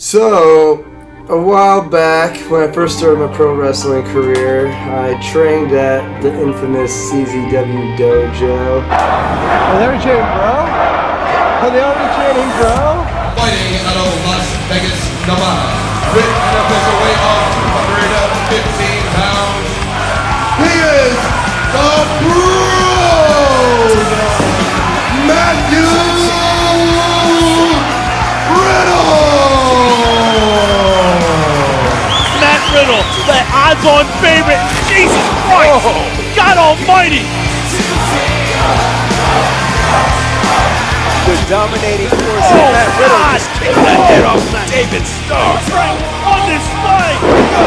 So, a while back, when I first started my pro wrestling career, I trained at the infamous CZW Dojo. Oh, they were chanting, bro? Oh, they already chanting, bro? Fighting out of Las Vegas, Nevada, with an official weight of 215 pounds, he is the Brood, Matthew Riddle! Matt Riddle, the odds-on favorite. Jesus Christ! God Almighty! The dominating force of Matt Riddle just kicked that head off David Starr. Right on this leg,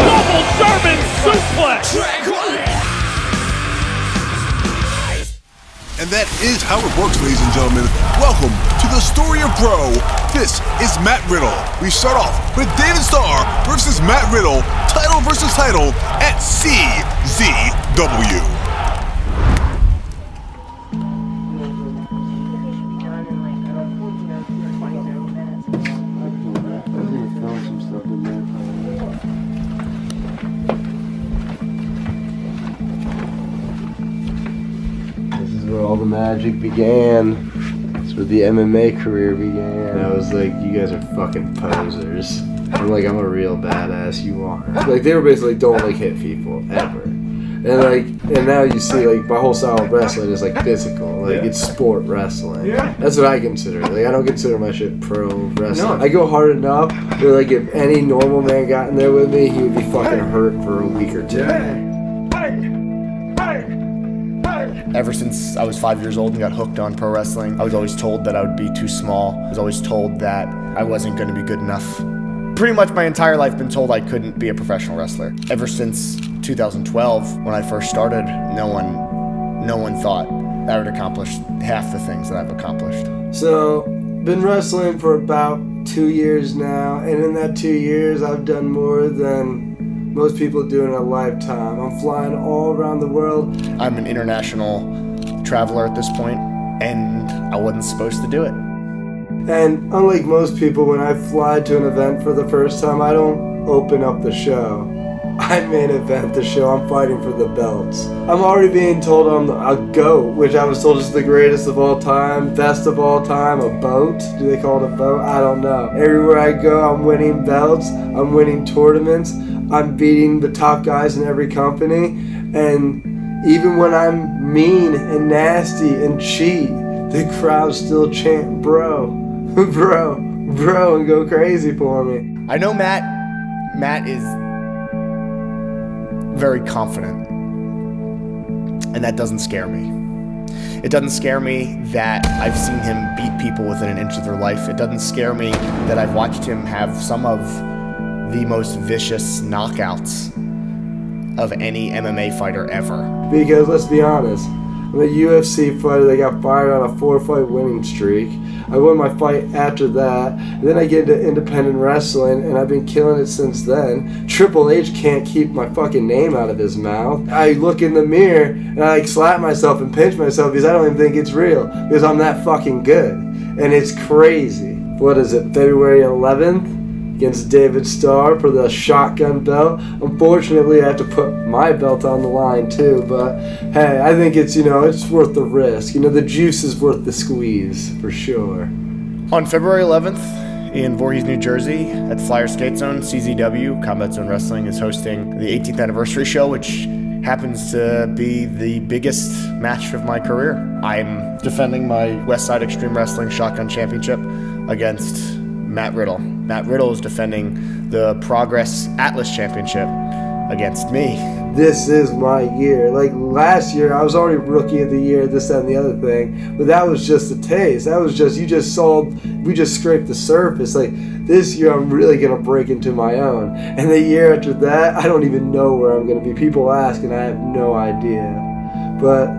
double German suplex. And that is how it works, ladies and gentlemen. Welcome to the story of Bro. This is Matt Riddle. We start off with David Starr versus Matt Riddle, title versus title at CZW. Where all the magic began. It's where the MMA career began. I was like, you guys are fucking posers. I'm like, I'm a real badass, you aren't. Like, they were basically, don't like hit people, ever. And now you see, like, my whole style of wrestling is like physical. Like, it's sport wrestling. Yeah. That's what I consider it. Like, I don't consider my shit pro wrestling. No. I go hard enough where, like, if any normal man got in there with me, he would be fucking hurt for a week or two. Yeah. Ever since I was 5 years old and got hooked on pro wrestling, I was always told that I would be too small. I was always told that I wasn't going to be good enough. Pretty much my entire life been told I couldn't be a professional wrestler. Ever since 2012, when I first started, no one thought I would accomplish half the things that I've accomplished. So, been wrestling for about 2 years now, and in that 2 years, I've done more than most people do in a lifetime. I'm flying all around the world. I'm an international traveler at this point, and I wasn't supposed to do it. And unlike most people, when I fly to an event for the first time, I don't open up the show. I main event the show. I'm fighting for the belts. I'm already being told I'm a GOAT, which I was told is the greatest of all time, best of all time, a boat. Do they call it a boat? I don't know. Everywhere I go, I'm winning belts. I'm winning tournaments. I'm beating the top guys in every company. And even when I'm mean and nasty and cheat, the crowd still chant, bro, bro, bro, and go crazy for me. I know Matt is very confident, and that doesn't scare me. It doesn't scare me that I've seen him beat people within an inch of their life. It doesn't scare me that I've watched him have some of the most vicious knockouts of any MMA fighter ever. Because let's be honest, I'm a UFC fighter that got fired on a 4-fight winning streak. I won my fight after that. And then I get into independent wrestling, and I've been killing it since then. Triple H can't keep my fucking name out of his mouth. I look in the mirror, and I like slap myself and pinch myself because I don't even think it's real. Because I'm that fucking good. And it's crazy. What is it, February 11th? Against David Starr for the shotgun belt. Unfortunately, I have to put my belt on the line too, but hey, I think it's worth the risk. The juice is worth the squeeze, for sure. On February 11th, in Voorhees, New Jersey, at Flyer Skate Zone, CZW, Combat Zone Wrestling, is hosting the 18th anniversary show, which happens to be the biggest match of my career. I'm defending my Westside Extreme Wrestling Shotgun Championship against Matt Riddle. Matt Riddle is defending the Progress Atlas Championship against me. This is my year. Like last year, I was already Rookie of the Year, this, that, and the other thing, but that was just a taste. That was just, we just scraped the surface. Like this year, I'm really going to break into my own. And the year after that, I don't even know where I'm going to be. People ask, and I have no idea. But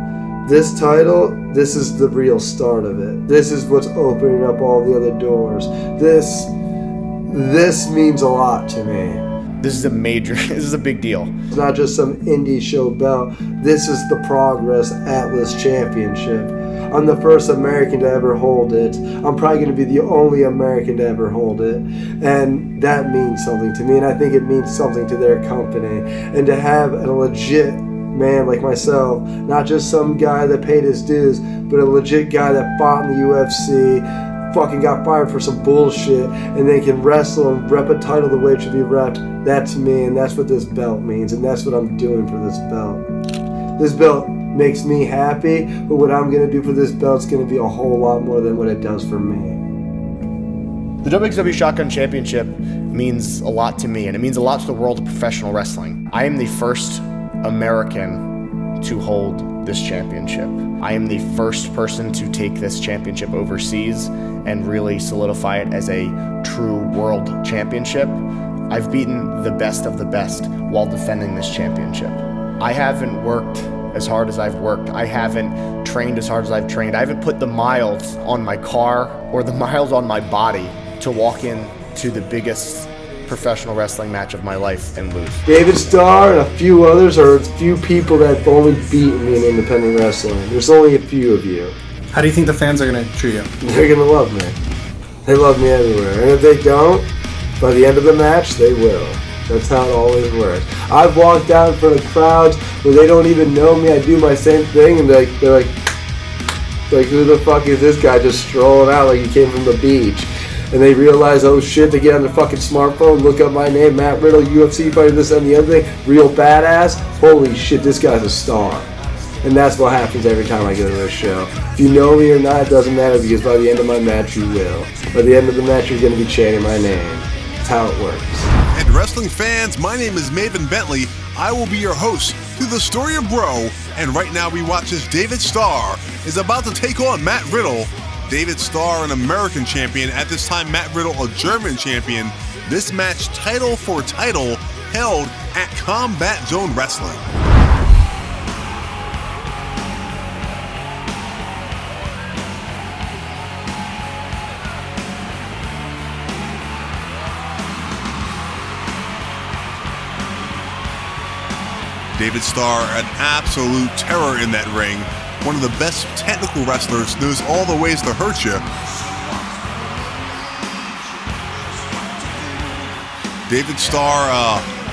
this title, this is the real start of it. This is what's opening up all the other doors. This means a lot to me. This is a big deal. It's not just some indie show belt. This is the Progress Atlas Championship. I'm the first American to ever hold it. I'm probably going to be the only American to ever hold it. And that means something to me, and I think it means something to their company. And to have a legit man like myself, not just some guy that paid his dues, but a legit guy that fought in the UFC, fucking got fired for some bullshit, and they can wrestle and rep a title the way it should be repped. That's me, and that's what this belt means, and that's what I'm doing for this belt. This belt makes me happy, but what I'm going to do for this belt is going to be a whole lot more than what it does for me. The WXW Shotgun Championship means a lot to me, and it means a lot to the world of professional wrestling. I am the first American to hold this championship. I am the first person to take this championship overseas and really solidify it as a true world championship. I've beaten the best of the best while defending this championship. I haven't worked as hard as I've worked. I haven't trained as hard as I've trained. I haven't put the miles on my car or the miles on my body to walk in to the biggest professional wrestling match of my life and lose. David Starr and a few others are a few people that have only beaten me in independent wrestling. There's only a few of you. How do you think the fans are going to treat you? They're going to love me. They love me everywhere. And if they don't, by the end of the match, they will. That's how it always works. I've walked down in front of crowds where they don't even know me. I do my same thing, and they're like, who the fuck is this guy just strolling out like he came from the beach? And they realize, oh shit, they get on their fucking smartphone, look up my name, Matt Riddle, UFC fighter, this and the other thing, real badass. Holy shit, this guy's a star. And that's what happens every time I go to this show. If you know me or not, it doesn't matter, because by the end of my match, you will. By the end of the match, you're going to be chanting my name. That's how it works. And wrestling fans, my name is Maven Bentley. I will be your host through the story of Bro. And right now we watch as David Starr is about to take on Matt Riddle. David Starr, an American champion. At this time, Matt Riddle, a German champion. This match, title for title, held at Combat Zone Wrestling. David Starr, an absolute terror in that ring. One of the best technical wrestlers, knows all the ways to hurt you. David Starr,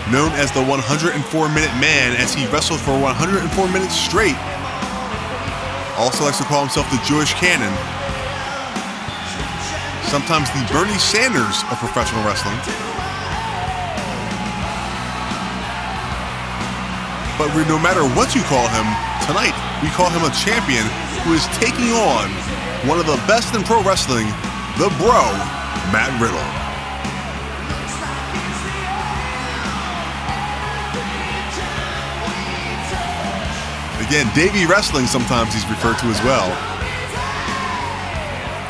known as the 104-minute man, as he wrestled for 104 minutes straight. Also likes to call himself the Jewish Cannon. Sometimes the Bernie Sanders of professional wrestling. But no matter what you call him, tonight we call him a champion who is taking on one of the best in pro wrestling, the Bro, Matt Riddle. Again, Davey Wrestling sometimes he's referred to as well.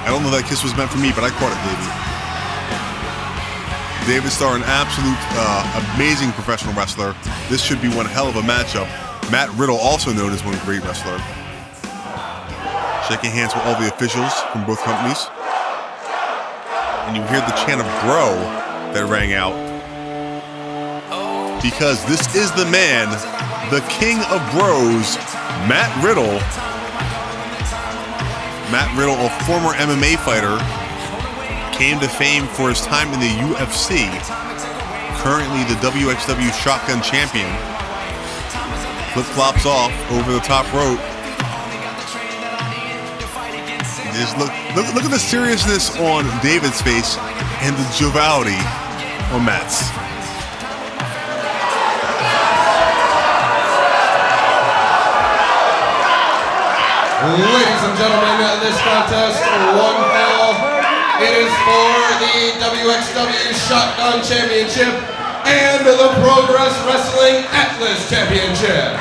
I don't know that kiss was meant for me, but I caught it, Davey. David Starr, an absolute amazing professional wrestler. This should be one hell of a matchup. Matt Riddle, also known as one great wrestler. Shaking hands with all the officials from both companies. And you hear the chant of Bro that rang out. Because this is the man, the king of bros, Matt Riddle. Matt Riddle, a former MMA fighter, came to fame for his time in the UFC, currently the WXW Shotgun Champion. Flip-flops off over the top rope. Just look at the seriousness on David's face and the joviality on Matt's. Ladies and gentlemen, this contest, one fall. It is for the WXW Shotgun Championship and the Progress Wrestling Atlas Championship.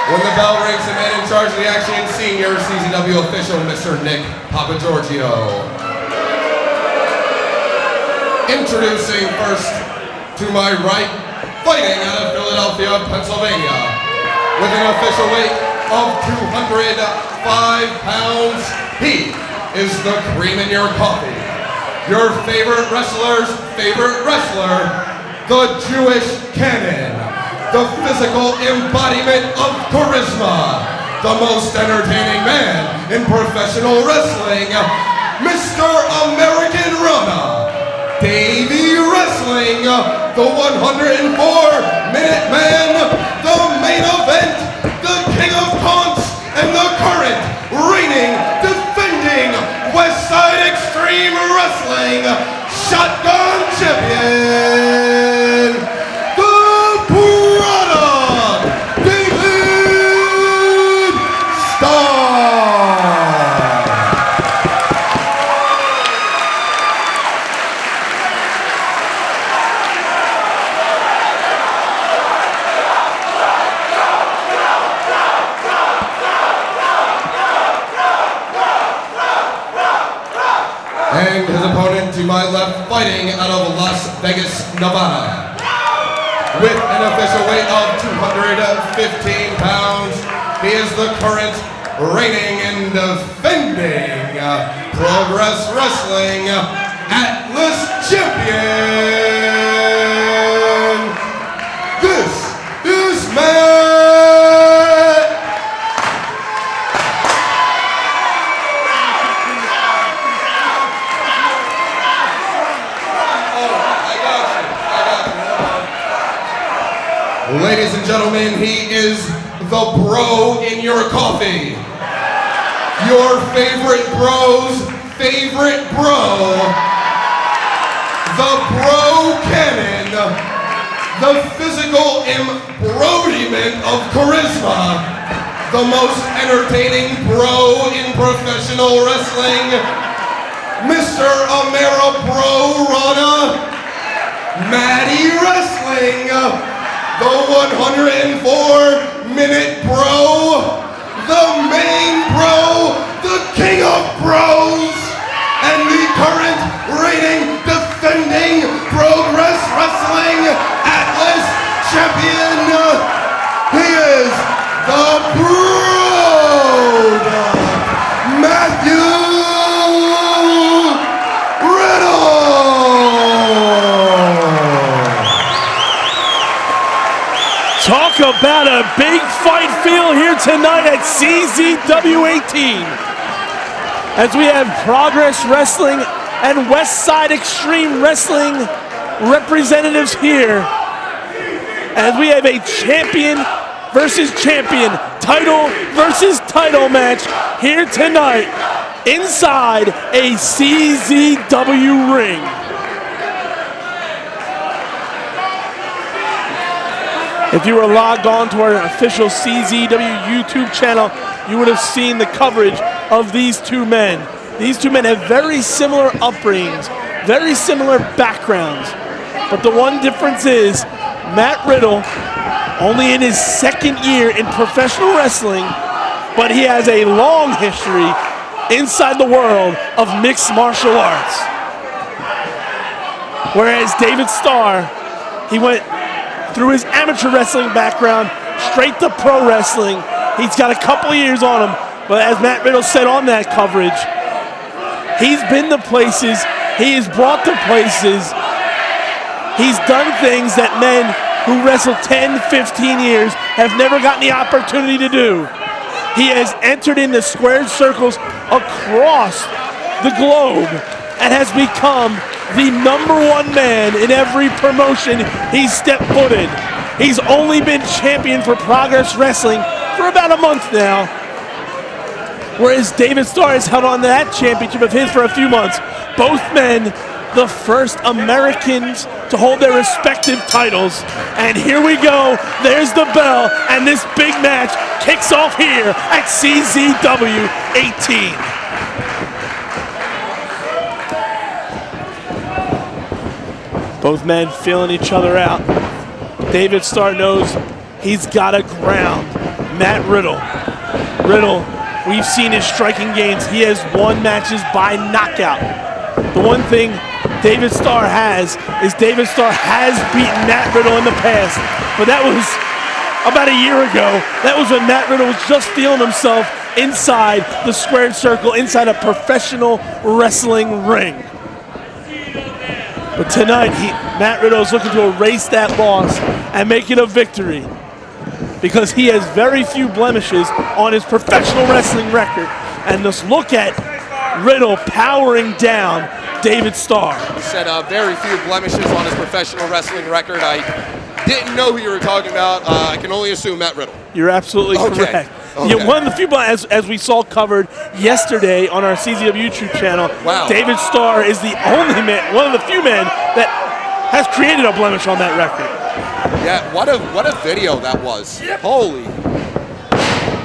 When the bell rings, the man in charge of the action, senior CZW official, Mr. Nick Papagiorgio. Introducing first to my right, fighting out of Philadelphia, Pennsylvania, with an official weight of 205 pounds, he is the cream in your coffee. Your favorite wrestler's favorite wrestler, the Jewish Cannon. The physical embodiment of charisma, the most entertaining man in professional wrestling, Mr. American Runner, Davey Wrestling, the 104-minute man, the main event, the king of taunts, and the current reigning, defending Westside Extreme Wrestling Shotgun Champion, the product, David Starr. And his opponent to my left, fighting out of Las Vegas, Nevada, with an official weight of 215 pounds, he is the current reigning and defending Progress Wrestling Atlas Champion. This is Matt. Ladies and gentlemen, he is the bro in your coffee. Your favorite bro's favorite bro. The bro cannon. The physical embroiderment of charisma. The most entertaining bro in professional wrestling. Mr. Amera Bro Rana. Maddie Wrestling. The 104-minute bro, the main bro, the king of bros, and the current reigning, defending Progress Wrestling Atlas Champion. He is the product, Matthew Riddle. Talk about a big fight feel here tonight at CZW 18. As we have Progress Wrestling and Westside Extreme Wrestling representatives here. As we have a champion versus champion, title versus title match here tonight inside a CZW ring. If you were logged on to our official CZW YouTube channel, you would have seen the coverage of these two men. These two men have very similar upbringings, very similar backgrounds. But the one difference is Matt Riddle, only in his second year in professional wrestling, but he has a long history inside the world of mixed martial arts. Whereas David Starr, he went through his amateur wrestling background, straight to pro wrestling. He's got a couple of years on him, but as Matt Riddle said on that coverage, he's been to places, he is brought to places, he's done things that men who wrestle 10, 15 years have never gotten the opportunity to do. He has entered into squared circles across the globe and has become the #1 man in every promotion he's stepped foot in. He's only been champion for Progress Wrestling for about a month now, whereas David Starr has held on to that championship of his for a few months. Both men, the first Americans to hold their respective titles. And here we go, there's the bell, and this big match kicks off here at CZW 18. Both men feeling each other out. David Starr knows he's got to ground Matt Riddle. Riddle, we've seen his striking games. He has won matches by knockout. The one thing David Starr has is David Starr has beaten Matt Riddle in the past, but that was about a year ago. That was when Matt Riddle was just feeling himself inside the squared circle, inside a professional wrestling ring. But tonight, Matt Riddle is looking to erase that loss and make it a victory. because he has very few blemishes on his professional wrestling record. And just look at Riddle powering down David Starr. He said very few blemishes on his professional wrestling record. I didn't know who you were talking about. I can only assume Matt Riddle. You're absolutely correct. Okay. Yeah, one of the few, as we saw covered yesterday on our CZW YouTube channel, Wow. David Starr is the only man, one of the few men that has created a blemish on that record. Yeah, what a video that was. Holy.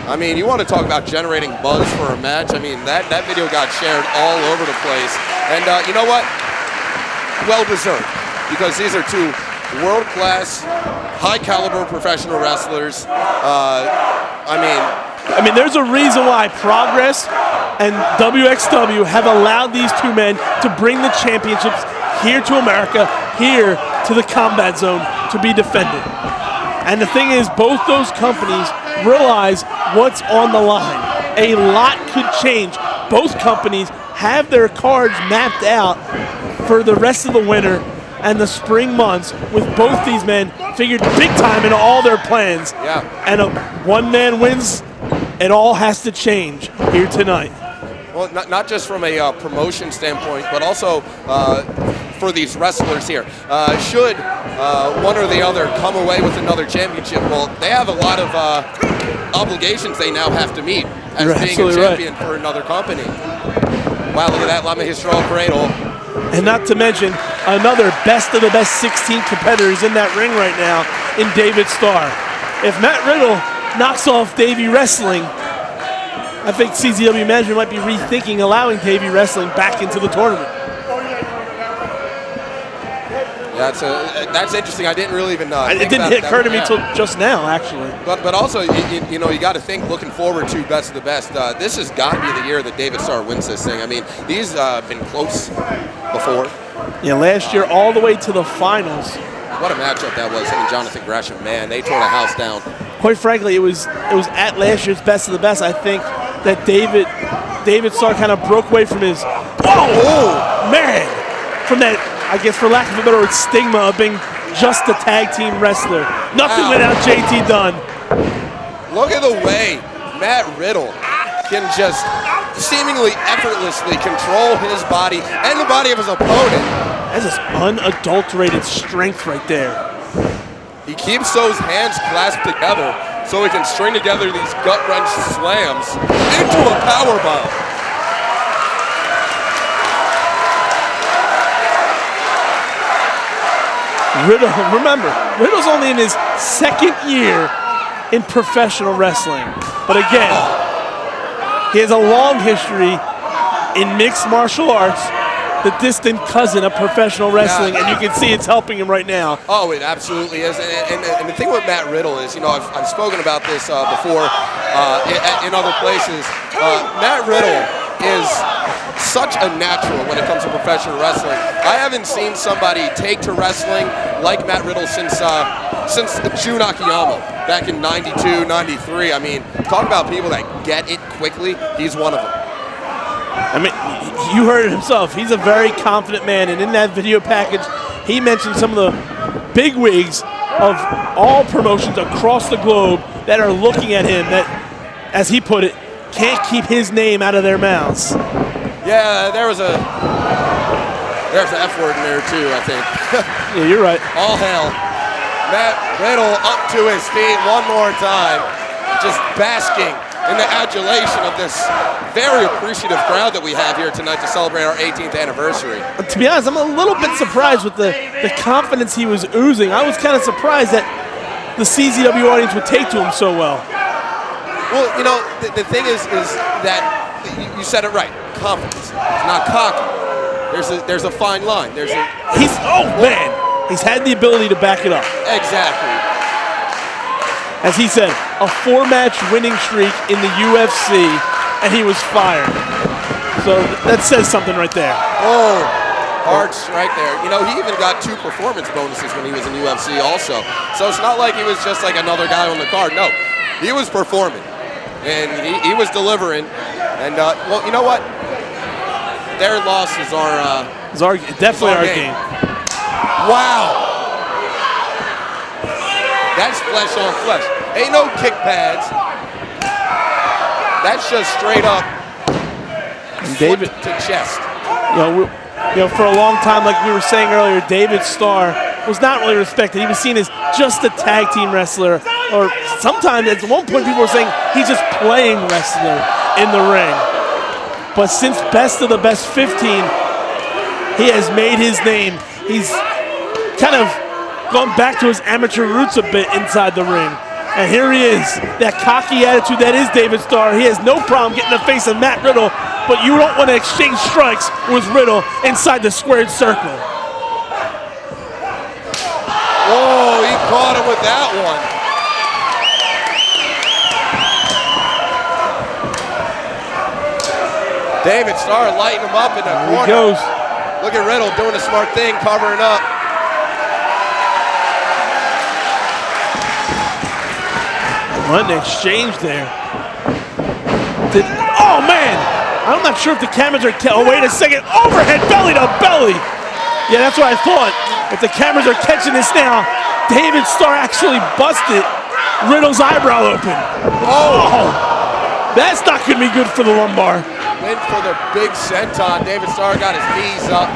I mean, you want to talk about generating buzz for a match. I mean, that video got shared all over the place. And you know what? Well deserved. Because these are two world-class, high-caliber professional wrestlers. I mean, there's a reason why Progress and WXW have allowed these two men to bring the championships here to America, here to the Combat Zone to be defended. And the thing is, both those companies realize what's on the line. A lot could change. Both companies have their cards mapped out for the rest of the winter and the spring months, with both these men figured big time in all their plans. Yeah. And one man wins, it all has to change here tonight. Well, not just from a promotion standpoint, but also for these wrestlers here. Should one or the other come away with another championship, well, they have a lot of obligations they now have to meet as You're being a absolutely champion for another company. Wow, look at that Lama Histral Cradle. And not to mention another best of the best 16 competitors in that ring right now in David Starr. If Matt Riddle knocks off Davey Wrestling, I think CZW management might be rethinking allowing Davey Wrestling back into the tournament. Yeah, that's interesting. I didn't really even It didn't occur to me until just now, actually. But also, you know, you got to think, looking forward to best of the best. This has got to be the year that David Starr wins this thing. I mean, these been close before. Yeah, last year all the way to the finals. What a matchup that was, him and Jonathan Gresham. Man, they tore the house down. Quite frankly, it was at last year's best of the best. I think that David Starr kind of broke away from his man, from that, I guess for lack of a better word, stigma of being just a tag team wrestler. Nothing without JT Dunn. Look at the way Matt Riddle can just seemingly effortlessly control his body and the body of his opponent. That's just unadulterated strength right there. He keeps those hands clasped together so he can string together these gut-wrench slams into a powerbomb. Riddle, remember, Riddle's only in his second year in professional wrestling. But again, he has a long history in mixed martial arts, the distant cousin of professional wrestling, and you can see it's helping him right now. Oh, it absolutely is. And the thing with Matt Riddle is, you know, I've spoken about this before in other places. Matt Riddle is such a natural when it comes to professional wrestling. I haven't seen somebody take to wrestling like Matt Riddle since Jun Akiyama back in 92, 93. I mean, talk about people that get it quickly. He's one of them. I mean, you heard it himself. He's a very confident man, and in that video package, he mentioned some of the big wigs of all promotions across the globe that are looking at him that, as he put it, can't keep his name out of their mouths. Yeah, there's an F word in there too, I think. Yeah, you're right. All hail. Matt Riddle up to his feet one more time, just basking in the adulation of this very appreciative crowd that we have here tonight to celebrate our 18th anniversary. To be honest, I'm a little bit surprised with the confidence he was oozing. I was kind of surprised that the CZW audience would take to him so well. Well, you know, the thing is that you said it right. Confidence. It's not cocky. There's a fine line. He's had the ability to back it up. Exactly. As he said, a 4-match winning streak in the UFC, and he was fired. So that says something right there. Oh, hard strike there. You know, he even got 2 performance bonuses when he was in UFC also. So it's not like he was just like another guy on the card. No, he was performing, and he was delivering. And, well, you know what? Their losses are definitely our game. Wow. That's flesh on flesh. Ain't no kick pads. That's just straight up David foot to chest. For a long time, like we were saying earlier, David Starr was not really respected. He was seen as just a tag team wrestler, or sometimes at one point people were saying he's just playing wrestler in the ring. But since Best of the Best 15, he has made his name. He's kind of gone back to his amateur roots a bit inside the ring. And here he is, that cocky attitude that is David Starr. He has no problem getting in the face of Matt Riddle, but you don't want to exchange strikes with Riddle inside the squared circle. Whoa, he caught him with that one. David Starr lighting him up in the corner. He goes. Look at Riddle doing a smart thing, covering up. What an exchange there. Oh, man. I'm not sure if the cameras are... Oh, wait a second. Overhead belly to belly. Yeah, that's what I thought. If the cameras are catching this now, David Starr actually busted Riddle's eyebrow open. Oh, that's not going to be good for the lumbar. Went for the big senton. David Starr got his knees up.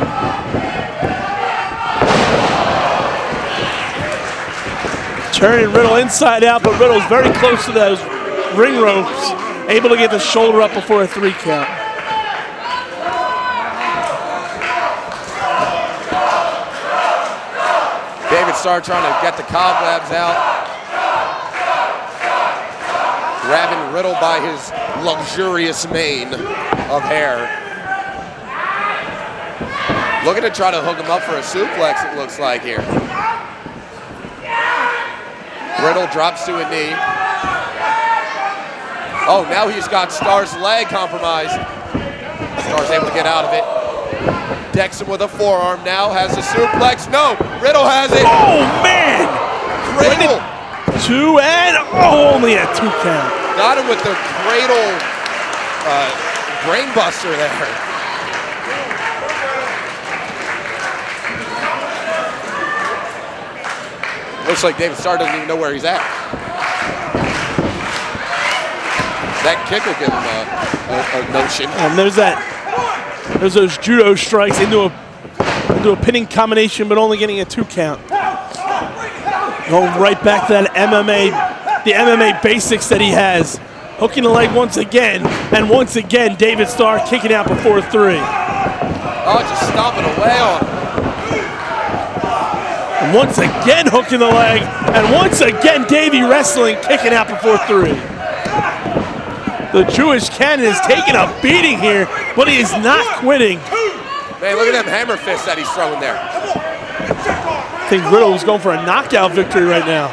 Turning Riddle inside out, but Riddle's very close to those ring ropes, able to get the shoulder up before a 3 count. David Starr trying to get the cobwebs out. Grabbing Riddle by his luxurious mane of hair. Looking to try to hook him up for a suplex, it looks like here. Riddle drops to a knee. Oh, now he's got Starr's leg compromised. Starr's able to get out of it. Decks him with a forearm now, has a suplex. No, Riddle has it. Oh, man! Cradle. 2 and only a 2 count. Got him with the cradle brain buster there. Looks like David Starr doesn't even know where he's at. That kick will give him a notion. And there's those judo strikes into a pinning combination, but only getting a 2 count. Going right back to that the MMA basics that he has. Hooking the leg once again, and once again, David Starr kicking out before 3. Oh, just stomping away on him. And once again, hooking the leg, and once again, Davey wrestling, kicking out before 3. The Jewish Cannon is taking a beating here, but he is not quitting. Man, look at them hammer fists that he's throwing there. I think Riddle was going for a knockout victory right now.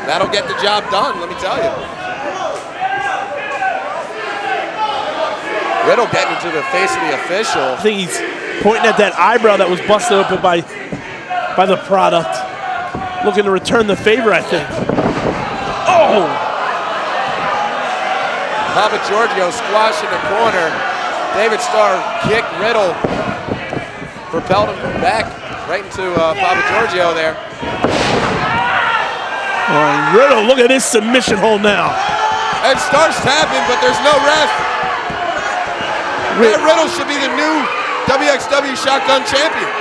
That'll get the job done, let me tell you. Riddle getting into the face of the official. I think he's pointing at that eyebrow that was busted open by the product. Looking to return the favor, I think. Oh! Papa Giorgio squash in the corner. David Starr kicked Riddle. Propelled him back right into Papa Giorgio there. Oh, Riddle, look at this submission hold now. And Starr's tapping, but there's no ref. Matt Riddle should be the new WXW Shotgun Champion.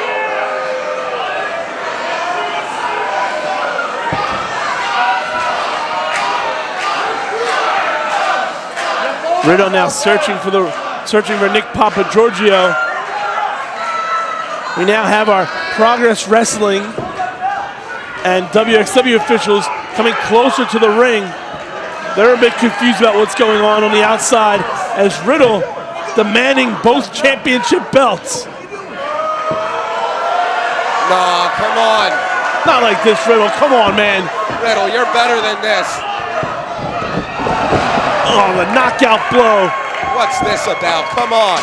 Riddle now searching for Nick Papa Giorgio. We now have our Progress Wrestling and WXW officials coming closer to the ring. They're a bit confused about what's going on the outside as Riddle demanding both championship belts. Nah, come on. Not like this, Riddle. Come on, man. Riddle, you're better than this. Oh, the knockout blow. What's this about? Come on.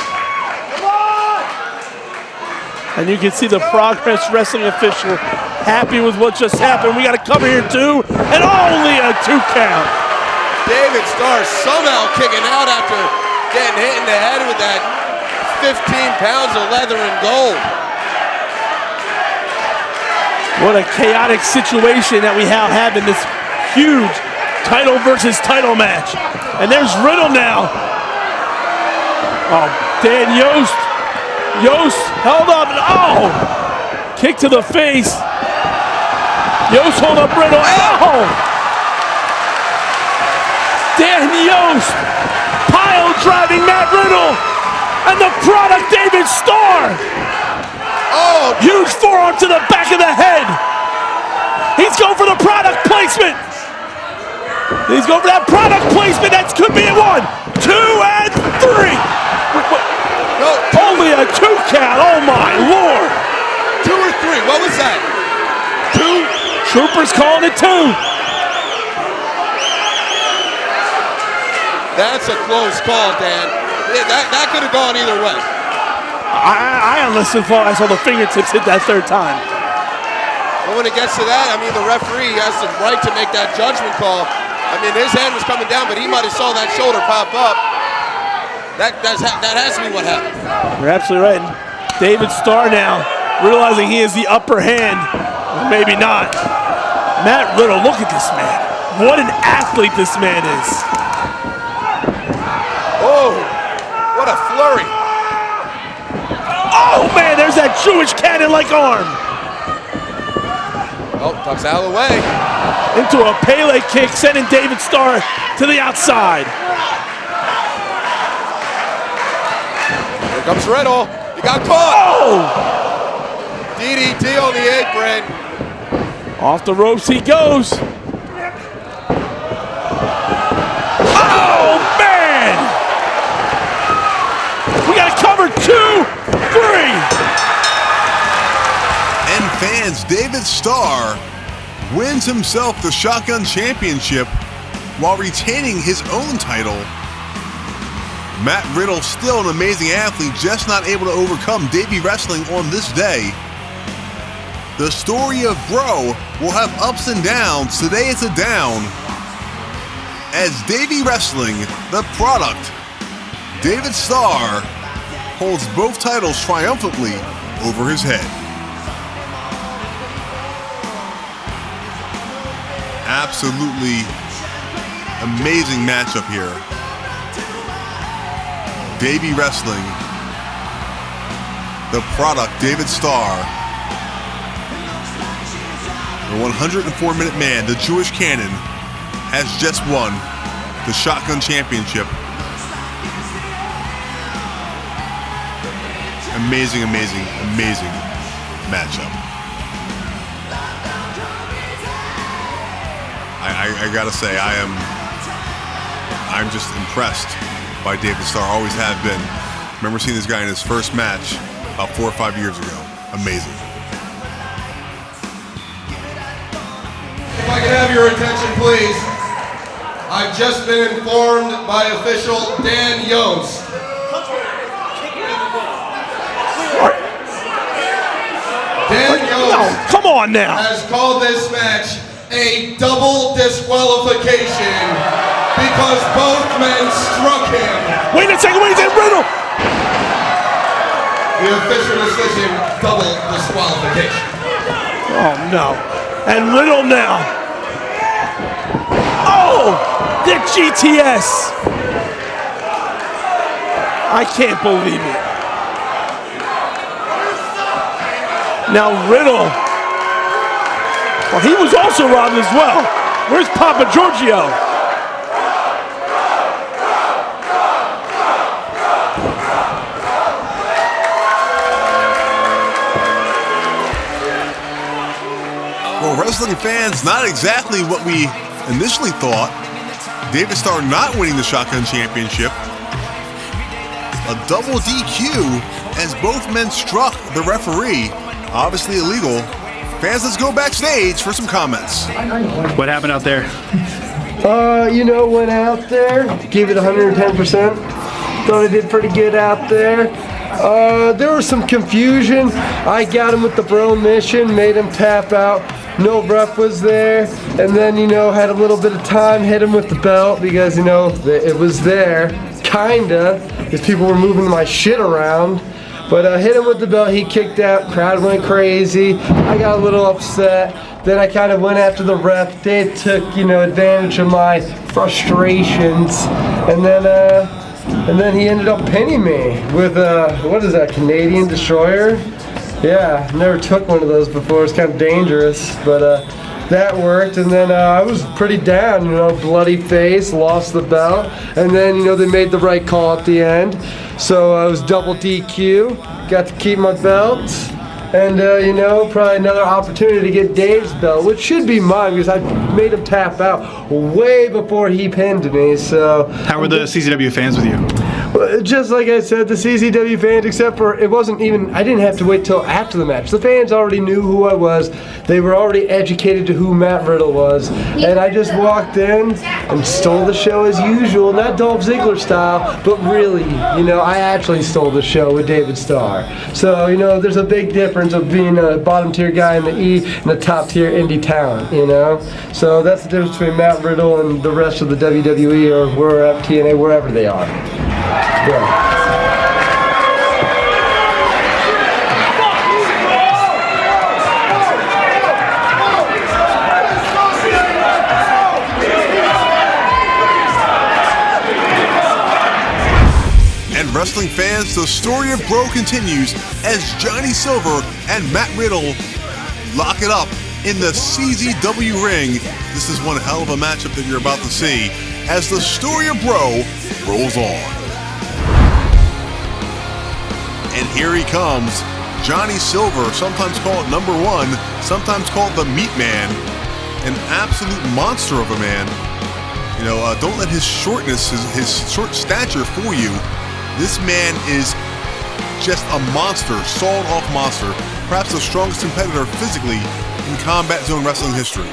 And you can see the Progress Wrestling official happy with what just happened. We got a cover here too, and only a 2 count. David Starr somehow kicking out after getting hit in the head with that 15 pounds of leather and gold. What a chaotic situation that we have in this huge title versus title match. And there's Riddle now. Oh, Dan Yost. Yost held up. Oh! Kick to the face. Yost hold up Riddle. Oh! Dan Yost pile driving Matt Riddle. And the product, David Starr. Oh, Huge forearm to the back of the head. He's going for the product placement. He's going for that product placement. That could be a 1, 2, and 3. no, Only a 2 count. Oh my Lord. 2 or 3. What was that? 2? Troopers calling it 2. That's a close call, Dan. That could have gone either way. I honestly thought I saw the fingertips hit that 3rd time. But when it gets to that, I mean, the referee has the right to make that judgment call. I mean, his hand was coming down, but he might have saw that shoulder pop up. That has to be what happened. You're absolutely right. David Starr now realizing he has the upper hand. Or maybe not. Matt Riddle, look at this man. What an athlete this man is. Oh, what a flurry. Oh man, there's that Jewish cannon-like arm. Oh, ducks out of the way. Into a Pele kick, sending David Starr to the outside. Here comes Riddle. He got caught. Oh! DDT on the apron. Off the ropes he goes. Oh man! We got to cover 2, 3. And fans, David Starr wins himself the Shotgun Championship while retaining his own title. Matt Riddle, still an amazing athlete, just not able to overcome Davey Wrestling on this day. The story of Bro will have ups and downs. Today it's a down, as Davey Wrestling, the product, David Starr, holds both titles triumphantly over his head. Absolutely amazing matchup here. Davey Wrestling, the product, David Starr, the 104-minute man, the Jewish Cannon, has just won the Shotgun Championship. Amazing, amazing, amazing matchup. I gotta say, I'm just impressed by David Starr. Always have been. Remember seeing this guy in his first match about 4 or 5 years ago. Amazing. If I can have your attention, please. I've just been informed by official Dan Yost. Dan Yost Come on now. has called this match a double disqualification because both men struck him. Wait a second, Riddle. The official decision, double disqualification. Oh no. And Riddle now. Oh, the GTS. I can't believe it. Now Riddle. Well, he was also robbed as well. Where's Papa Giorgio? Well, wrestling fans, not exactly what we initially thought. David Starr not winning the Shotgun Championship. A double DQ as both men struck the referee. Obviously illegal. Fans, let's go backstage for some comments. What happened out there? Went out there, gave it 110%. Thought I did pretty good out there. There was some confusion. I got him with the bro mission, made him tap out. No ref was there. And then, had a little bit of time, hit him with the belt because, it was there. Kinda, because people were moving my shit around. But I hit him with the belt, he kicked out, crowd went crazy. I got a little upset. Then I kind of went after the ref. Dave took, advantage of my frustrations. And then he ended up pinning me with, what is that, Canadian Destroyer? Yeah, never took one of those before. It's kind of dangerous, but that worked. And then I was pretty down, bloody face, lost the belt. And then, they made the right call at the end. So I was double DQ, got to keep my belt. And, probably another opportunity to get Dave's belt, which should be mine because I made him tap out way before he pinned me. So How were the CZW fans with you? Just like I said, the CZW fans, except for it wasn't even, I didn't have to wait till after the match. The fans already knew who I was. They were already educated to who Matt Riddle was. And I just walked in and stole the show as usual. Not Dolph Ziggler style, but really, I actually stole the show with David Starr. So, there's a big difference of being a bottom tier guy in the E and a top tier indie talent, So that's the difference between Matt Riddle and the rest of the WWE or wherever, TNA, wherever they are. Yeah. Wrestling fans, the story of Bro continues as Johnny Silver and Matt Riddle lock it up in the CZW ring. This is one hell of a matchup that you're about to see as the story of Bro rolls on. And here he comes, Johnny Silver, sometimes called number one, sometimes called the Meat Man, an absolute monster of a man. Don't let his shortness, his short stature fool you. This man is just a monster, sawed-off monster, perhaps the strongest competitor physically in Combat Zone Wrestling history.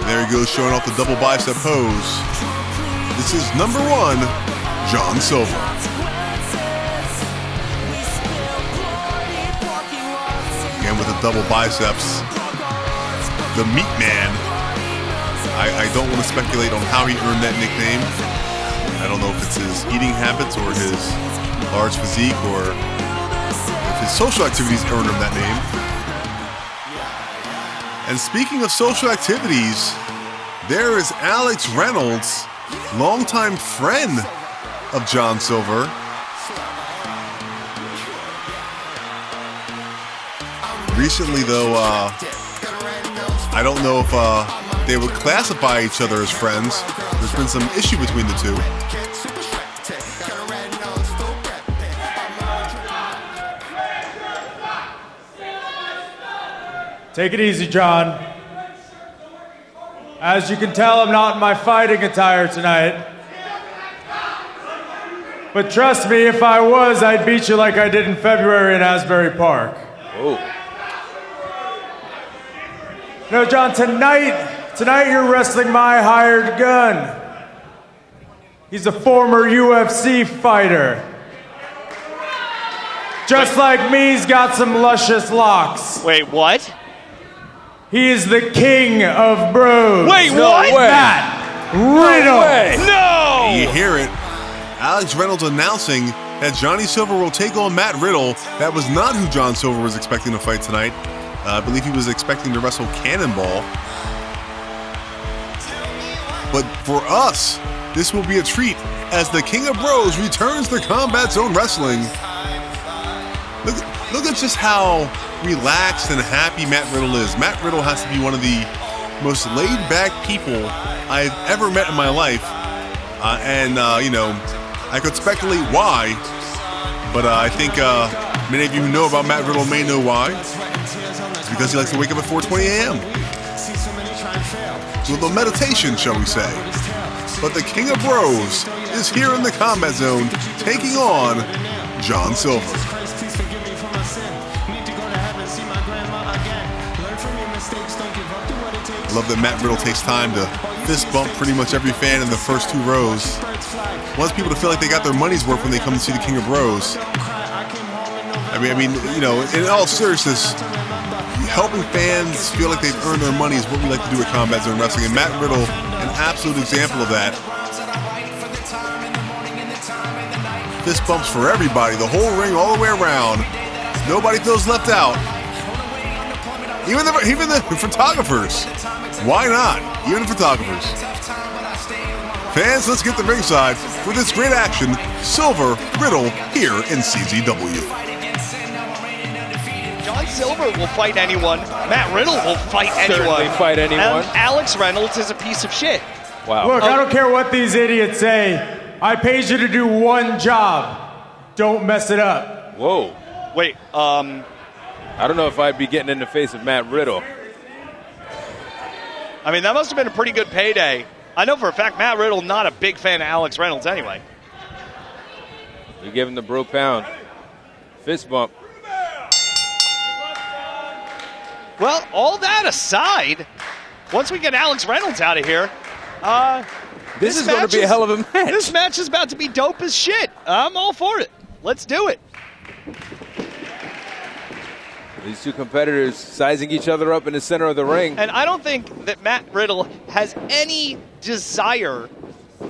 There he goes, showing off the double bicep pose. This is number one, Jon Silver. Again with the double biceps. The Meat Man. I don't want to speculate on how he earned that nickname. I don't know if it's his eating habits or his large physique or if his social activities earned him that name. And speaking of social activities, there is Alex Reynolds, longtime friend of Jon Silver. Recently, though, I don't know if they would classify each other as friends. There's been some issue between the two. Take it easy, Jon. As you can tell, I'm not in my fighting attire tonight. But trust me, if I was, I'd beat you like I did in February in Asbury Park. Oh. No, Jon, tonight you're wrestling my hired gun. He's a former UFC fighter. Just like me, he's got some luscious locks. Wait, what? He is the king of bros. Wait, what? Matt Riddle. No! You hear it. Alex Reynolds announcing that Johnny Silver will take on Matt Riddle. That was not who Jon Silver was expecting to fight tonight. I believe he was expecting to wrestle Cannonball. But for us, this will be a treat as the King of Bros returns to Combat Zone Wrestling. Look at just how relaxed and happy Matt Riddle is. Matt Riddle has to be one of the most laid-back people I've ever met in my life. I could speculate why, but I think many of you who know about Matt Riddle may know why. It's because he likes to wake up at 4:20 a.m. It's a little meditation, shall we say. But the King of Bros is here in the Combat Zone, taking on Jon Silver. I love that Matt Riddle takes time to fist bump pretty much every fan in the first two rows. Wants people to feel like they got their money's worth when they come to see the King of Bros. I mean, in all seriousness, helping fans feel like they've earned their money is what we like to do at Combat Zone Wrestling, and Matt Riddle, an absolute example of that. Fist bumps for everybody, the whole ring, all the way around. Nobody feels left out. Even the photographers. Why not? Even the photographers. Fans, let's get to ringside for this great action. Silver, Riddle, here in CZW. Jon Silver will fight anyone. Matt Riddle will fight anyone. Certainly fight anyone. And Alex Reynolds is a piece of shit. Wow. Look, I don't care what these idiots say. I paid you to do one job. Don't mess it up. Whoa. Wait, I don't know if I'd be getting in the face of Matt Riddle. I mean, that must have been a pretty good payday. I know for a fact Matt Riddle not a big fan of Alex Reynolds anyway. You give him the bro pound. Fist bump. Well, all that aside, once we get Alex Reynolds out of here, This is going to be a hell of a match. This match is about to be dope as shit. I'm all for it. Let's do it. These two competitors sizing each other up in the center of the ring. And I don't think that Matt Riddle has any desire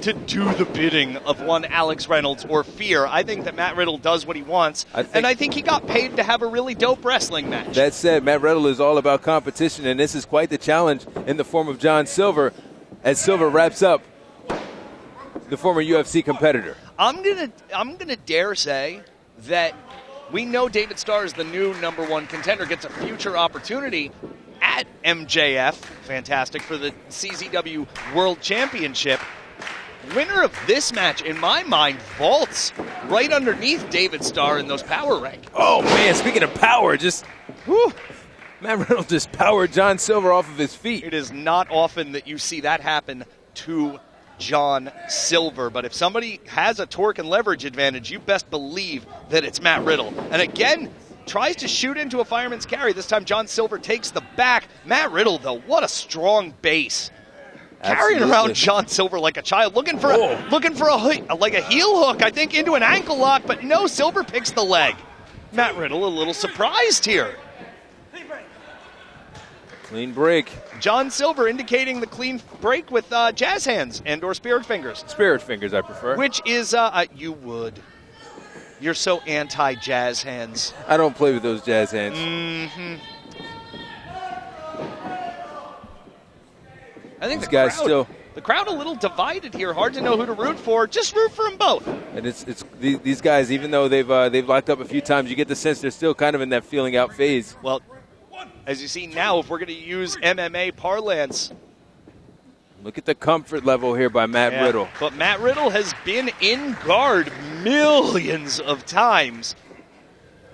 to do the bidding of one Alex Reynolds or fear. I think that Matt Riddle does what he wants, and I think he got paid to have a really dope wrestling match. That said, Matt Riddle is all about competition, and this is quite the challenge in the form of Jon Silver as Silver wraps up the former UFC competitor. I'm gonna dare say that we know David Starr is the new #1 contender, gets a future opportunity at MJF, fantastic, for the CZW World Championship. Winner of this match, in my mind, vaults right underneath David Starr in those power rankings. Oh, man, speaking of power, just, whew, Matt Riddle just powered Jon Silver off of his feet. It is not often that you see that happen to Jon Silver, but if somebody has a torque and leverage advantage, you best believe that it's Matt Riddle. And again, tries to shoot into a fireman's carry. This time Jon Silver takes the back. Matt Riddle, though, what a strong base. Carrying around Jon Silver like a child, looking for a heel hook, I think, into an ankle lock, but no, Silver picks the leg. Matt Riddle a little surprised here. Clean break. Jon Silver indicating the clean break with jazz hands and or spirit fingers. Spirit fingers, I prefer. Which is, you would. You're so anti-jazz hands. I don't play with those jazz hands. Mm-hmm. I think the crowd a little divided here. Hard to know who to root for. Just root for them both. And it's these guys, even though they've locked up a few times, you get the sense they're still kind of in that feeling out phase. Well, as you see now, if we're going to use MMA parlance. Look at the comfort level here by Matt Riddle. But Matt Riddle has been in guard millions of times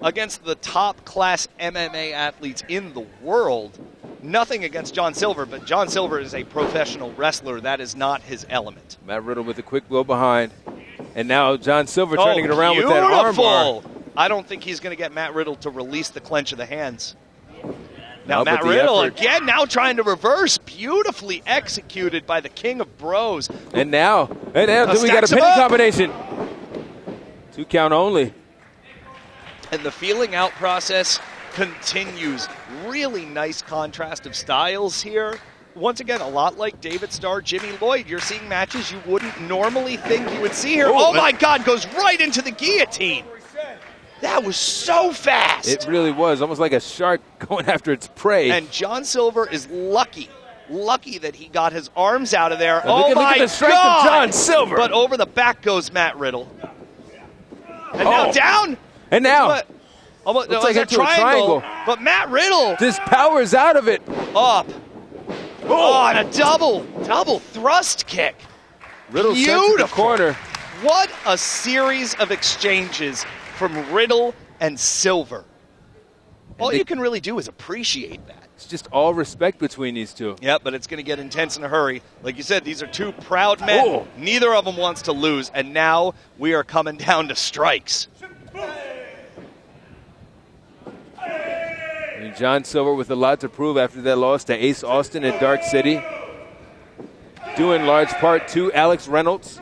against the top-class MMA athletes in the world. Nothing against Jon Silver, but Jon Silver is a professional wrestler. That is not his element. Matt Riddle with a quick blow behind. And now Jon Silver turning it around with that arm bar. I don't think he's going to get Matt Riddle to release the clench of the hands. Now Matt Riddle again now trying to reverse. Beautifully executed by the King of Bros. And now we got a pinning combination. 2 count only. And the feeling out process continues. Really nice contrast of styles here. Once again, a lot like David Starr, Jimmy Lloyd. You're seeing matches you wouldn't normally think you would see here. Oh my God, goes right into the guillotine. That was so fast. It really was, almost like a shark going after its prey. And Jon Silver is lucky that he got his arms out of there. Now look at the strength of Jon Silver. But over the back goes Matt Riddle. And now down. And now. Almost, looks like a triangle. But Matt Riddle just powers out of it. Up. Oh, and a double thrust kick. Riddle sent to the corner. What a series of exchanges from Riddle and Silver. All you can really do is appreciate that. It's just all respect between these two. Yep, but it's going to get intense in a hurry. Like you said, these are two proud men. Oh. Neither of them wants to lose, and now we are coming down to strikes. And Jon Silver with a lot to prove after that loss to Ace Austin at Dark City. Due in large part to Alex Reynolds.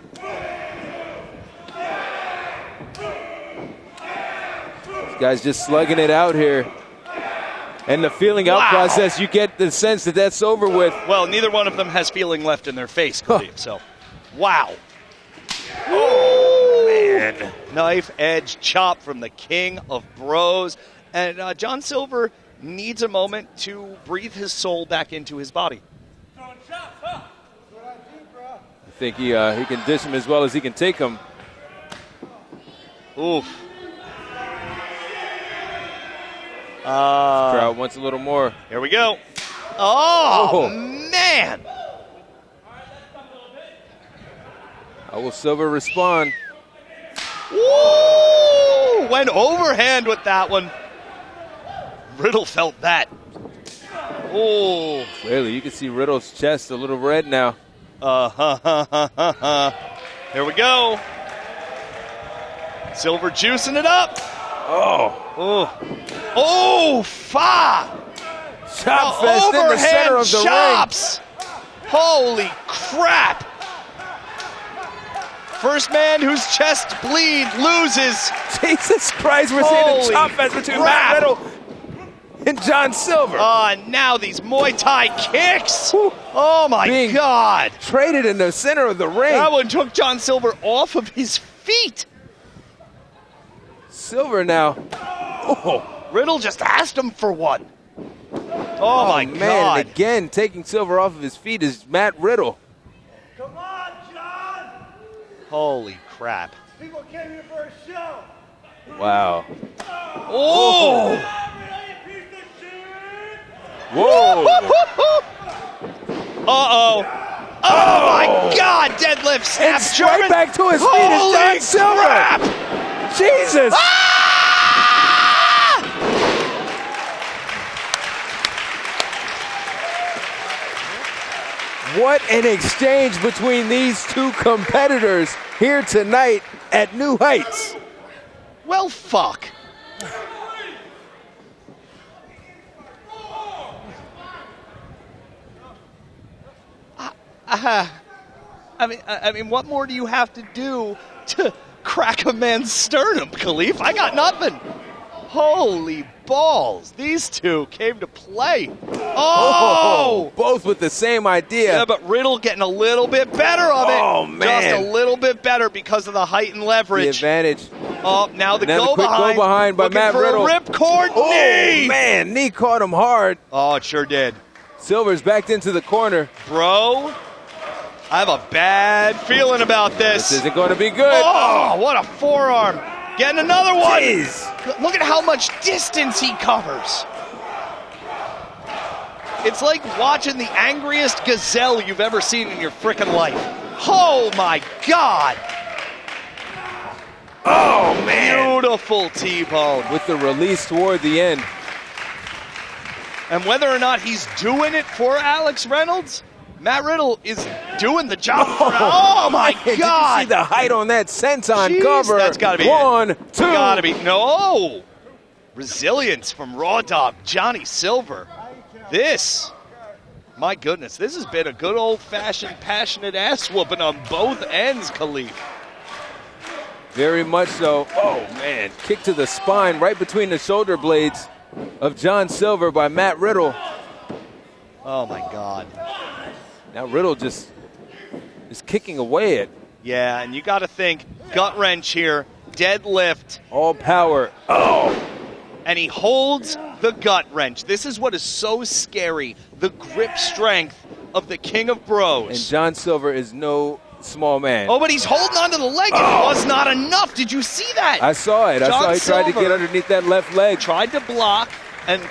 This guy's just slugging it out here. And the feeling out process, you get the sense that that's over with. Well, neither one of them has feeling left in their face, Khalif, so. Wow. Oh, man. man. Knife edge chop from the King of Bros. And Jon Silver needs a moment to breathe his soul back into his body. I think he can dish him as well as he can take him. Oof. Crowd wants a little more. Here we go. Oh, man. How will Silver respond? Woo! Went overhand with that one. Riddle felt that. Oh. Really, you can see Riddle's chest a little red now. Here we go. Silver juicing it up. Oh, fa! Chop fest in the center of the chops. Holy crap! First man whose chest bleed loses. Jesus Christ, we're seeing a chop fest between Matt Riddle and Jon Silver. Now these Muay Thai kicks. Oh my God. Traded in the center of the ring. That one took Jon Silver off of his feet. Silver now. Riddle just asked him for one. Oh my man. God. And again, taking Silver off of his feet is Matt Riddle. Come on, Jon! Holy crap. People came here for a show. Wow. Oh! Whoa. Uh-oh. Oh my God, deadlift snap. And straight back to his feet is Jon Silver. Crap. Jesus. What an exchange between these two competitors here tonight at New Heights. Well, fuck. I mean, what more do you have to do to crack a man's sternum, Khalif? I got nothing. Holy balls. These two came to play. Oh! Both with the same idea. Yeah, but Riddle getting a little bit better of it. Oh, man. Just a little bit better because of the height and leverage. The advantage. Oh, now the Quick go behind by Matt Riddle. Ripcord knee. Oh, man. Knee caught him hard. Oh, it sure did. Silver's backed into the corner. Bro, I have a bad feeling about this. This isn't going to be good. Oh, what a forearm. Getting another one. Jeez. Look at how much distance he covers. It's like watching the angriest gazelle you've ever seen in your frickin' life. Oh, my God. Oh, man. Beautiful T-bone. With the release toward the end. And whether or not he's doing it for Alex Reynolds, Matt Riddle is doing the job. Oh my God! Did you see the height on that senton Jeez, cover? That's got to be one, it. two. Gotta be no resilience from Raw Dog Johnny Silver. This, my goodness, this has been a good old-fashioned passionate ass whooping on both ends, Khalif. Very much so. Oh man, kick to the spine right between the shoulder blades of Jon Silver by Matt Riddle. Oh my God. Now Riddle just is kicking away at. Yeah, and you got to think, gut wrench here, deadlift. All power. Oh! And he holds the gut wrench. This is what is so scary, the grip strength of the King of Bros. And Jon Silver is no small man. Oh, but he's holding onto the leg. It was not enough. Did you see that? I saw it. I saw he tried to get underneath that left leg. Tried to block and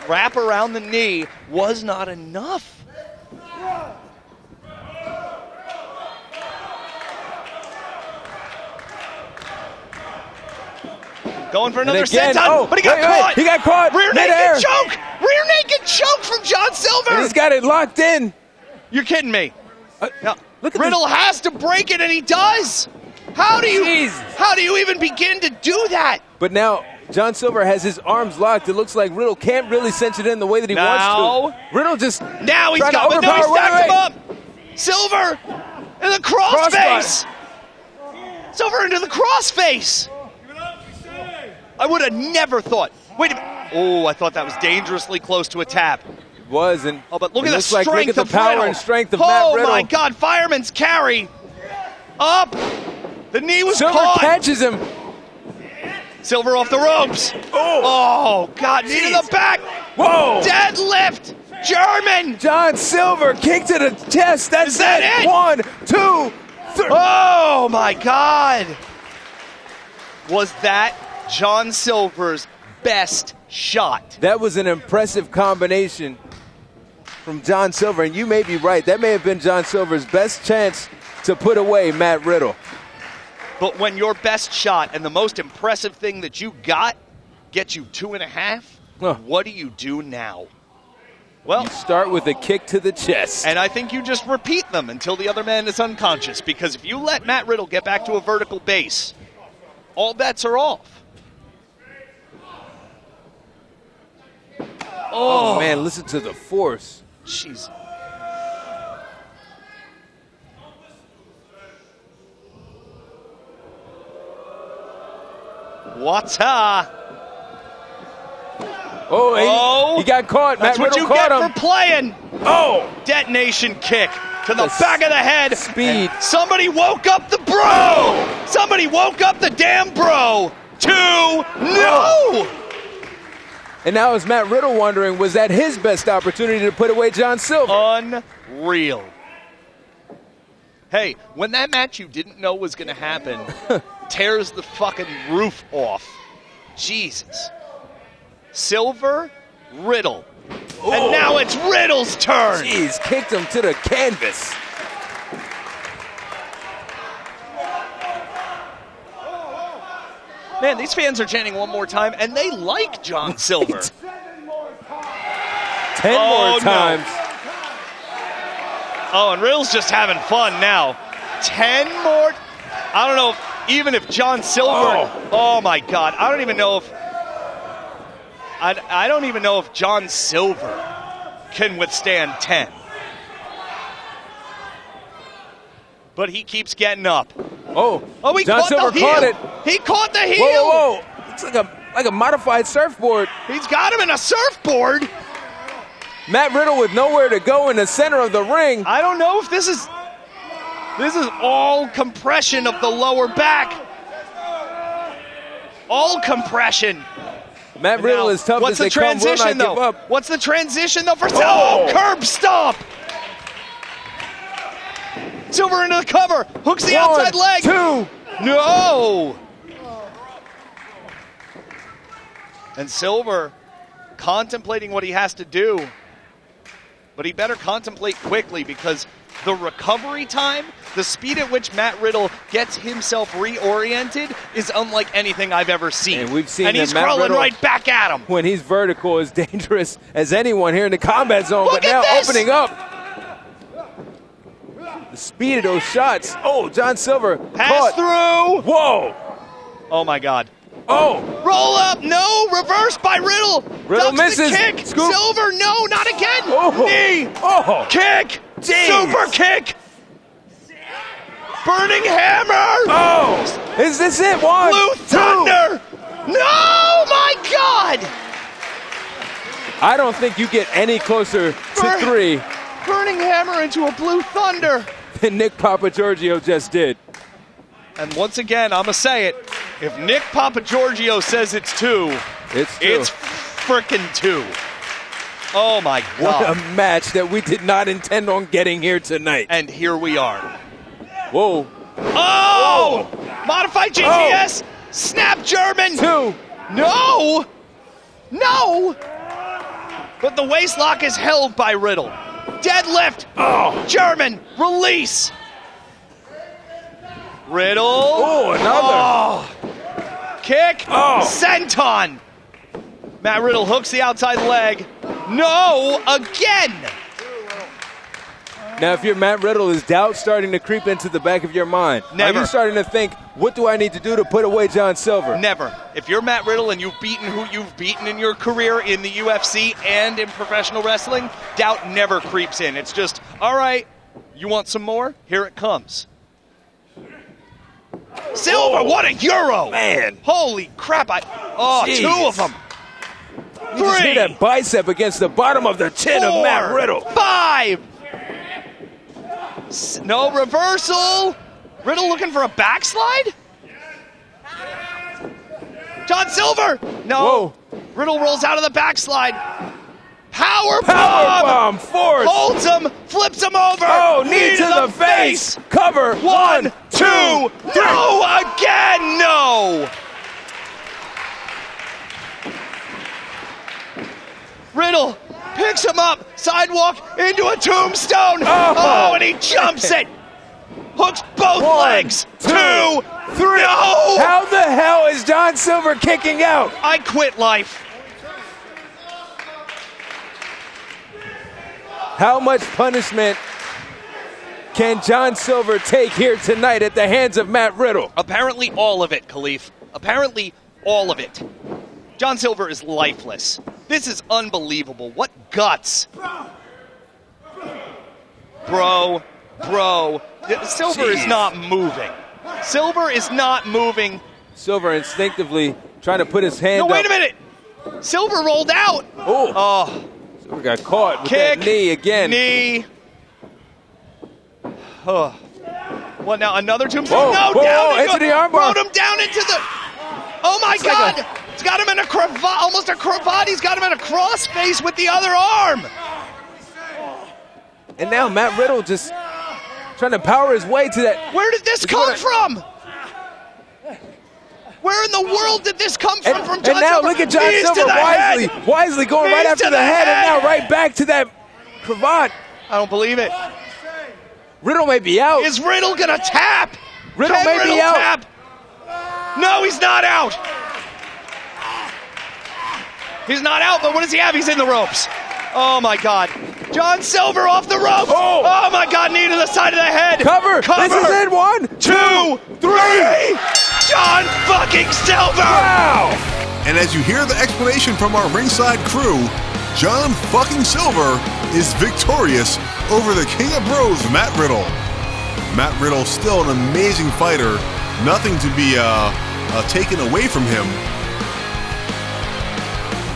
wrap around the knee. Was not enough. Going for another senton, but he got caught. He got caught. Rear naked choke. Rear naked choke from Jon Silver. And he's got it locked in. You're kidding me. Now, Riddle has to break it, and he does. How do you even begin to do that? But now Jon Silver has his arms locked. It looks like Riddle can't really cinch it in the way that he wants to. Riddle just now he's got, but no, he stacked him up. Silver in the crossface. Silver into the crossface. I would have never thought. Wait a minute. Oh, I thought that was dangerously close to a tap. It was, and but look at the strength look at the power Riddle. and strength of Matt Riddle. Oh my God! Fireman's carry. Up. The knee was Silver caught. catches him. Silver off the ropes. Oh, God, knee to the back. Whoa. Deadlift. German. Jon Silver, kick to the chest. That's Is that it? 1, 2, 3. Oh, my God. Was that Jon Silver's best shot? That was an impressive combination from Jon Silver, and you may be right. That may have been Jon Silver's best chance to put away Matt Riddle. But when your best shot and the most impressive thing that you got gets you 2.5, what do you do now? Well, you start with a kick to the chest. And I think you just repeat them until the other man is unconscious, because if you let Matt Riddle get back to a vertical base, all bets are off. Oh, man, listen to the force. Jeez. Wata. Oh, he got caught. That's Matt what Riddle you get caught him. for playing. Oh. Detonation kick to the back of the head. Speed. And somebody woke up the bro. Somebody woke up the damn bro. 2, no. And now is Matt Riddle wondering, was that his best opportunity to put away Jon Silver? Unreal. Hey, when that match you didn't know was going to happen tears the fucking roof off. Jesus. Silver, Riddle. Ooh. And now it's Riddle's turn. Jeez, kicked him to the canvas. Man, these fans are chanting one more time, and they like Jon Silver. 10 more times. No. Oh, and Riddle's just having fun now. 10 more. I don't know even if Jon Silver. Oh my God. I don't even know if. I don't even know if Jon Silver can withstand 10. But he keeps getting up. Oh, he Jon caught Silver the heel. caught it. He caught the heel. Whoa, whoa, whoa. It's like a modified surfboard. He's got him in a surfboard. Matt Riddle with nowhere to go in the center of the ring. I don't know if this is all compression of the lower back. All compression. Matt Riddle is tough as they come, will not give up. What's the transition though for curb stomp. Silver into the cover, hooks the outside leg. 2. No. And Silver contemplating what he has to do, but he better contemplate quickly, because the recovery time, the speed at which Matt Riddle gets himself reoriented is unlike anything I've ever seen. And we've seen and he's Matt crawling Riddle, right back at him. When he's vertical, as dangerous as anyone here in the combat zone. Look but now at this. opening up. The speed of those shots. Oh, Jon Silver Pass through. Whoa. Oh my God. Oh. Roll up. No. Reverse by Riddle. Riddle Ducks misses. the kick. Scoop. Silver. No, not again. Oh. Knee. Oh. Kick. Jeez. Super kick. Burning hammer. Oh. Is this it? 1, Blue 2. Thunder. No, my God. I don't think you get any closer to 3 Burning hammer into a Blue Thunder. than Nick Papagiorgio just did. And once again, I'm going to say it. If Nick Papagiorgio says it's 2, it's frickin' 2. Oh, my God. What a match that we did not intend on getting here tonight. And here we are. Whoa. Oh! Whoa. Modified GTS. Oh. Snap German. 2. No. No. But the waist lock is held by Riddle. Deadlift. Oh. German. Release. Riddle. Oh, another. Oh. Kick. Oh. Senton. Matt Riddle hooks the outside leg. No. Again. Now, if you're Matt Riddle, is doubt starting to creep into the back of your mind? Never. Are you starting to think, what do I need to do to put away Jon Silver? Never. If you're Matt Riddle and you've beaten who you've beaten in your career in the UFC and in professional wrestling, doubt never creeps in. It's just, all right, you want some more? Here it comes. Silver, what a Euro! Man. Holy crap. Jeez. 2 of them. You just hit that bicep against the bottom of the chin 4, of Matt Riddle. 5. No reversal. Riddle looking for a backslide? Jon Silver! No. Whoa. Riddle rolls out of the backslide. Power bomb force. Holds him, flips him over. Oh, knee to the face. Cover. 1, 2, 3. No, again, no. Riddle picks him up, sidewalk into a tombstone. Oh, and he jumps it. Hooks both legs. 2, 3. No. How the hell is Jon Silver kicking out? I quit life. How much punishment can Jon Silver take here tonight at the hands of Matt Riddle? Apparently all of it, Khalif. Apparently all of it. Jon Silver is lifeless. This is unbelievable. What guts. Bro. Silver is not moving. Silver is not moving. Silver instinctively trying to put his hand up. No, wait a minute. Silver rolled out. Oh. Silver got caught with Kick, that knee again. Knee. Oh. What now? Another tombstone? No, down. Into the armbar. Rode him down into the... Oh, my God. He's got him in a cravat, almost a cravat. He's got him in a crossface with the other arm. And now Matt Riddle just trying to power his way to that. Where did this come from? Where in the world did this come from Jon Silver? And now look at Jon Silver wisely going right after the head and now right back to that cravat. I don't believe it. Riddle may be out. Is Riddle going to tap? Riddle may be out. Tap? No, he's not out. He's not out, but what does he have? He's in the ropes. Oh, my God. Jon Silver off the ropes. Oh, my God, knee to the side of the head. Cover. This is it. 1, 2, 3. Jon fucking Silver. Wow. And as you hear the explanation from our ringside crew, Jon fucking Silver is victorious over the King of Bros, Matt Riddle. Matt Riddle still an amazing fighter. Nothing to be taken away from him.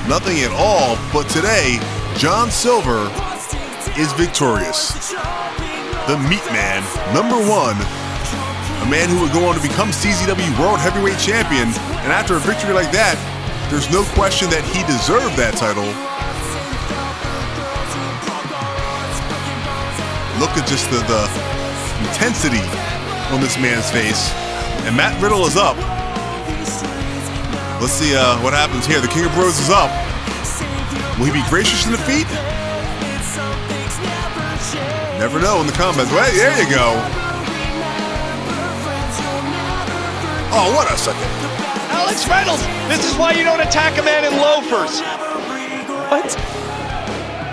Nothing at all, but today, Jon Silver is victorious. The Meat Man, #1. A man who would go on to become CZW World Heavyweight Champion, and after a victory like that, there's no question that he deserved that title. Look at just the intensity on this man's face. And Matt Riddle is up. Let's see what happens here. The King of Bros is up. Will he be gracious in defeat? Never know in the comments. Well, there you go. Oh, what a second. Alex Reynolds, this is why you don't attack a man in loafers. What?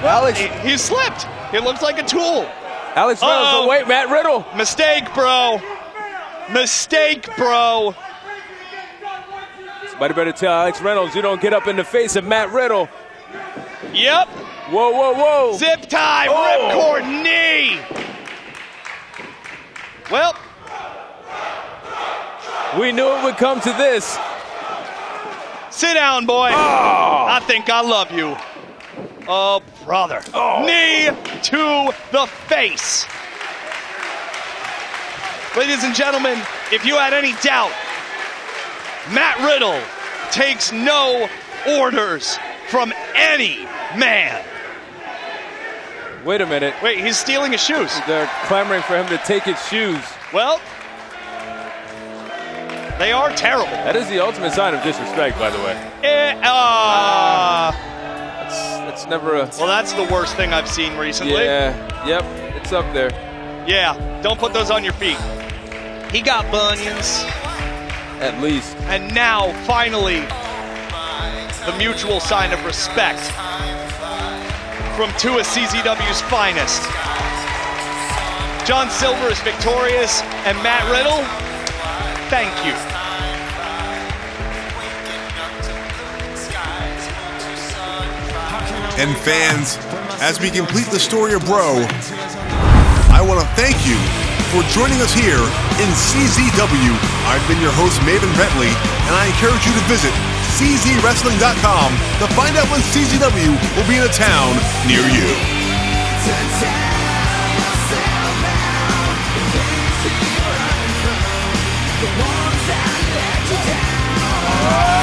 Well, he slipped. He looks like a tool. Alex Reynolds, oh wait, Matt Riddle. Mistake, bro. Mistake, bro. Somebody better tell Alex Reynolds you don't get up in the face of Matt Riddle. Yep. Whoa. Zip tie, ripcord knee. Well, we knew it would come to this. Sit down, boy. Oh. I think I love you. Oh, brother. Oh. Knee to the face. Ladies and gentlemen, if you had any doubt, Matt Riddle takes no orders from any man. Wait a minute. Wait, he's stealing his shoes. They're clamoring for him to take his shoes. Well, they are terrible. That is the ultimate sign of disrespect, by the way. That's never a... Well, that's the worst thing I've seen recently. Yeah, yep, it's up there. Yeah, don't put those on your feet. He got bunions. At least. And now, finally, the mutual sign of respect from two of CZW's finest. Jon Silver is victorious, and Matt Riddle, thank you. And fans, as we complete the story of Bro, I want to thank you for joining us here in CZW. I've been your host, Maven Bentley, and I encourage you to visit czwrestling.com to find out when CZW will be in a town near you. Riddle.